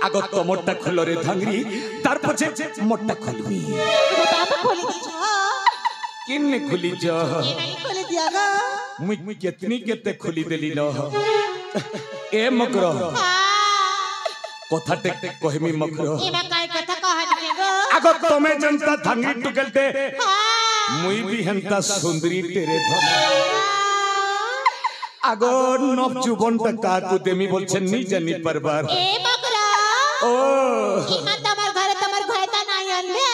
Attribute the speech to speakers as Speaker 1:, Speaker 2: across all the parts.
Speaker 1: आगो तो मोटा खुलो रे धांगरी तार पछे मोटा खुलमी किन्ने खुली जा
Speaker 2: खोली दिया गा
Speaker 1: मुई कितनी केते खुली देली न ए मगरो कथा टेक टेक कहमी मगरो
Speaker 2: एमा काय कथा कहनी गो
Speaker 1: आगो तमे जनता धांगरी टुगलते मुई भी हंता सुंदरी तेरे धन आगो नब जुबन का को देमी बोलछन नी जानी परबार
Speaker 2: ए मगरा
Speaker 1: ओ
Speaker 2: इमा तमर घरे तमर घयता नाही अनबे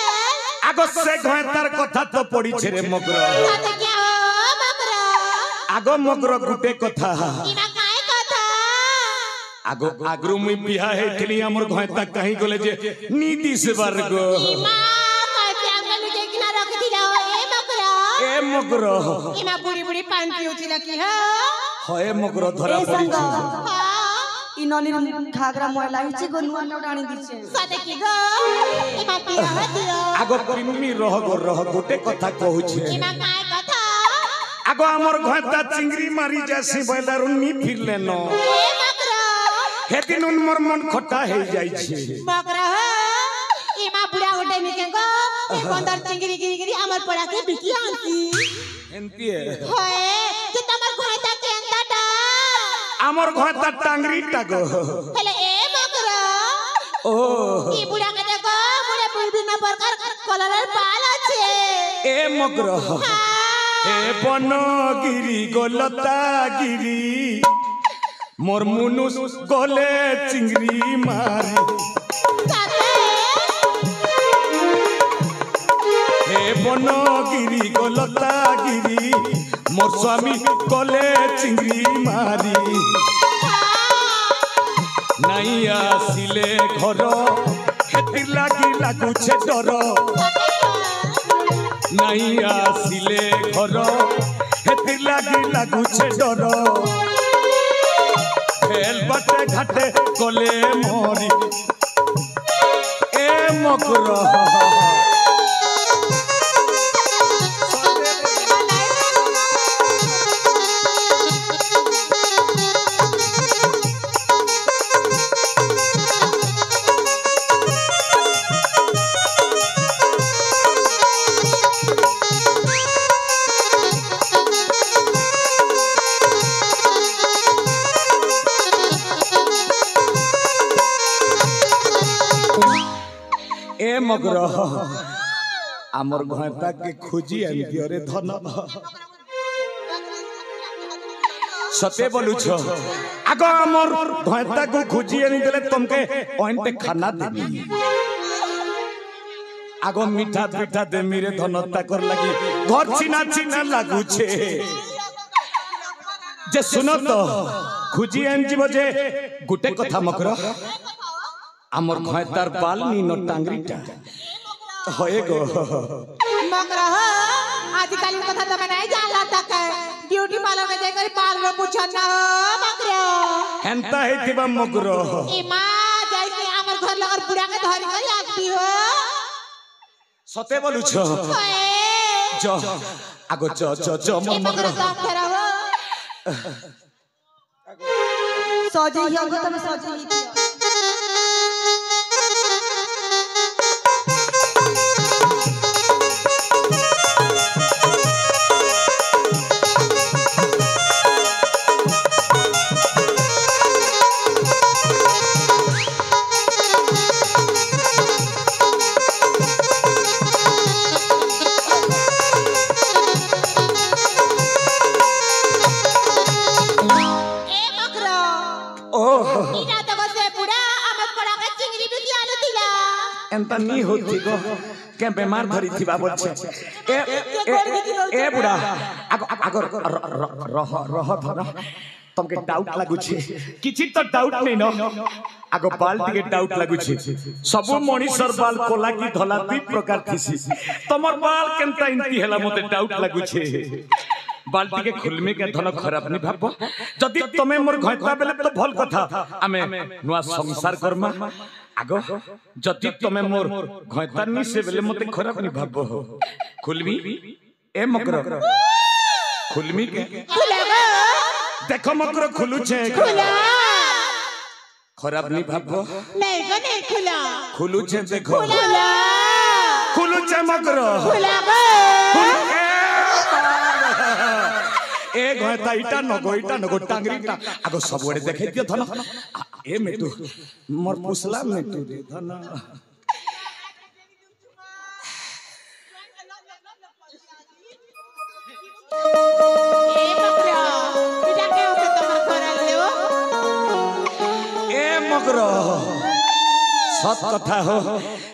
Speaker 1: आगो से घयतार कथा तो पड़ी छे रे मगरो
Speaker 2: साथे क्या हो मगरा
Speaker 1: आगो मगरो गुटे कथा
Speaker 2: इमा काय कथा
Speaker 1: आगो आगरु मुई बिहा हेतली हमर घयता कहीं गले जे नीति से वर्गो
Speaker 2: इमा कैसे अंगल जे किना रख दिला हो
Speaker 1: ए मगरो
Speaker 2: इमा बुड़ी बुड़ी पान पिउथिला की हो
Speaker 1: होए मगरो धरा पड़ी छे
Speaker 3: इनोनी घाघरा मोयला हिची गो नुआ नोडाणी दिछे
Speaker 2: साथे की गो इमा पिया दियो
Speaker 1: आगो किन्नी रह गुटे कथा कहू छे
Speaker 2: इमा काय कथा
Speaker 1: आगो हमर घयता चिंगरी मारी जासी बैलारु नी फिरले न
Speaker 2: ए मगरा
Speaker 1: हेदिन मोर मन खटा हे जाई छे
Speaker 2: मगरा इमा बुढ़ा उठे निके गो ए बंदर चिंगरी गिरी हमर पड़ा के बिकी आंती
Speaker 1: एंती है
Speaker 2: होए जे तमर घयता केंदाटा
Speaker 1: हमर घयता टांगरी टागो
Speaker 2: हेले ए मगरा
Speaker 1: ओ
Speaker 2: ई बुढ़ा के देखो बुढ़े বিভিন্ন प्रकार कलरेर बाल আছে
Speaker 1: ए मगरो ए बनगिरी गोलता गिरी मोर मुनुस गोले चिंगरी मारी हे बनगिरी गोलता गिरी मोर स्वामी गोले चिंगरी मारी नहीं आसिले घर हेतिर लागी लागुछे डर नहीं आसिले घर हेतिर लागी लागुछे डर खेल बाटे घाटे गले मोरी ए मगरो ए मगरो आमर घयता के खोजी आंदियो रे धन सते बोलू छ आगो आमर घयता को खोजी आनि देले तुमके ओइनते खाना देबी आगो मीठा मीठा दे मेरे धनता कर लगी घर चिना चिना लागू छे जे सुनो तो खोजी आन जीव जे गुटे कथा मगरो आमर घयतार बाल नी न टांगरीटा होए गो
Speaker 2: मगरा आजकल कथा तो नहीं जानला तक ब्यूटी पार्लर में जाकर बाल रो पूछन ना मगरा
Speaker 1: हेंता हेतिबा मगरो
Speaker 2: ए मां जैसे हमर घर लगल बुढ़ा के धरी कर आती हो
Speaker 1: सते बोलू छ
Speaker 2: ओए
Speaker 1: ज आगो ज मोर मगरो
Speaker 2: काम करा हो
Speaker 3: सजे ही आगो तमे सजे ही
Speaker 1: एंता नी होती गो के बीमार धरी थिबा बोल छे ए बुढ़ा आगो रह धर तुमके डाउट लागु छे किछि तो डाउट नहीं न आगो बाल के डाउट लागु छे सब मनीषर बाल कोला की धला दुई प्रकार थिसी तमर बाल केनता इंती हेला मते डाउट लागु छे बाल्टी के खुलमे के धन खराब नहीं भाबो जदि तमे मोर घयता बेले तो भल कथा आमे नुआ संसार करमा आगो जति तमे मोर घयतानी से बेले मते खराब नहीं भाबो खुलमी ए मकर खुलमी के
Speaker 2: खुलेगा
Speaker 1: देखो मकर खुलु छे
Speaker 2: खुला
Speaker 1: खराब नहीं भाबो
Speaker 2: नहीं गो नहीं खुला
Speaker 1: खुलू छे देखो
Speaker 2: खुला
Speaker 1: खुलू छे मगरो
Speaker 2: खुला गो
Speaker 1: ए घता इटा नगो टांगरीटा आगो सबोड़े देखे दियो धन ए मेटू मोर पुसला मेटू रे धन
Speaker 2: ए मगरा इटा के होते तमर करल देओ
Speaker 1: ए मगरो सत कथा हो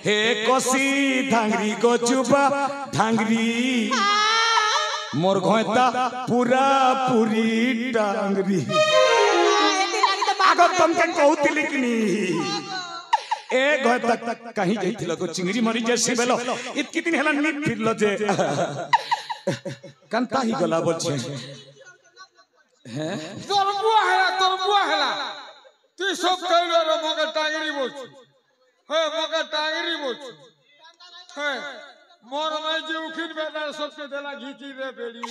Speaker 1: हे कोसी धांगरी को चुबा धांगरी मोर घोता पूरा पूरी टांगरी आगो तुमके कहूतिली किनी ए घोता कहीं जइथिलो को चिंगरी मरी जैसी बेलो इतकी दिन हला नी फिरलो जे कंता ही गला बोलछे हैं
Speaker 4: তোর বুয়া হেলা তুই সব কইলো রে মগে টাঙ্গরি বলছ হ্যাঁ মগে টাঙ্গরি বলছ হ্যাঁ মোর মাই যে উখিন বেটা সবকে দেলা ঘিচি রে বেড়ি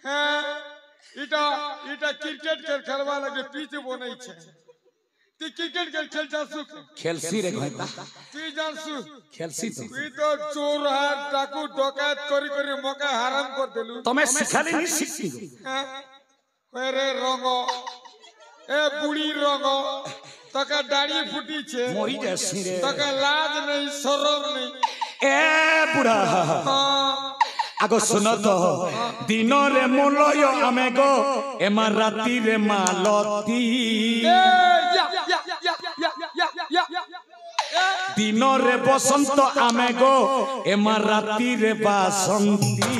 Speaker 4: হ্যাঁ এটা ক্রিকেট খেলবা লাগে পিচ বনাইছে তুই ক্রিকেট খেল যাসু
Speaker 1: खेलसी रे घोता
Speaker 4: তুই জানসু
Speaker 1: खेलसी तो
Speaker 4: তুই তো চোর হার ডাকু ডকায়ত করি করি মকে হারাম কর দেলু
Speaker 1: तुम्हें सिखाली नहीं सीखती
Speaker 4: হ্যাঁ রে রঙ এ বুড়ি রঙ তোকে দাড়ি ফুটিছে
Speaker 1: मोरी जैसी रे
Speaker 4: তোকে লাজ নেই শরম নেই
Speaker 1: ए बुढ़ा
Speaker 4: হ্যাঁ
Speaker 1: आगो सुनो तो दिन रे मुलय आमे गो एमा राती रे मालती दिन रे बसंत आमे गो एमा राती रे बासंती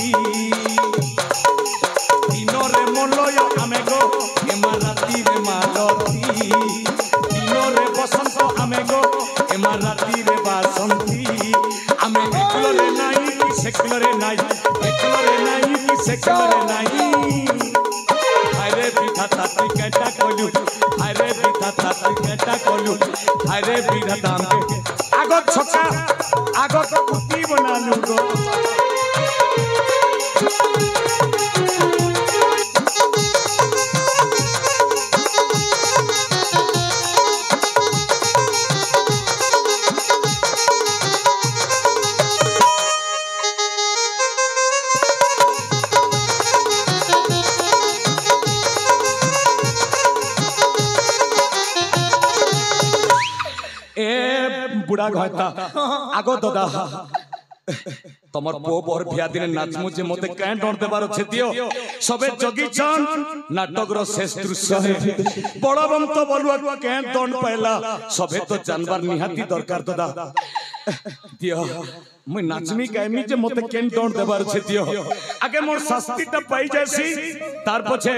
Speaker 1: दिन रे मुलय आमे गो एमा राती रे मालती दिन रे बसंत आमे गो एमा राती रे बासंती आमे एकलरे नाई सेकुलरे नाई एकलरे नाई सेकुलरे नाई हायरे पिठा ताती केटा कलु हायरे पिठा ताती केटा कलु हायरे पिठा दाम के आगो छका आगो कुटी बनालु गो बुढ़ा घता आगो दादा तमर पो बर भिया दिन नाचमु जे मते काहे डर देबार छे दियो सबे जगी छन नाटक रो शेष दृश्य है बड़बंत बलुआ काहे दंड पाइला सबे तो जानवर निहाती दरकार दादा दियो मैं नाचमी गायमी जे मते केन डर देबार छे दियो आगे मोर शास्तिटा पाई जायसी तार पछे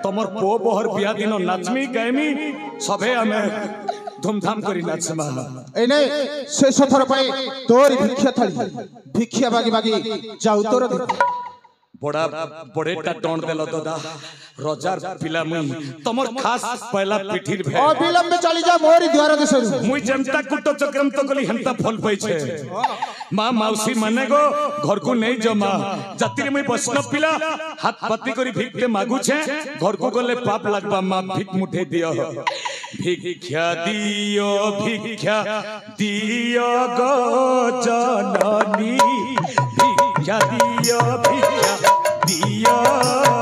Speaker 1: तमर पो बहर भिया दिन नाचमी गायमी सबे हमें धूमधाम करी नाचमा
Speaker 5: ए नै शेष थर पाई तोरी भिक्षा थाली भिक्षा बागी बागी जाऊ तोर
Speaker 1: बड़ा बड़ेटा टोन देलो दादा रोजार पिला मुई तमर खास पहला पिठीर भे
Speaker 5: अविलंब चली जा मोरी द्वार देसरु
Speaker 1: मुई जनता कुटो चक्रम तो गली हंता फल पई छे मां मौसी माने गो घर को नहीं जमा जाति रे मुई वैष्णव पिला हाथ पत्ती करी भीख के मागु छे घर को गले पाप लागबा मां भीख मुठे दियो भिक्षा दियो गो जननी भिक्षा दियो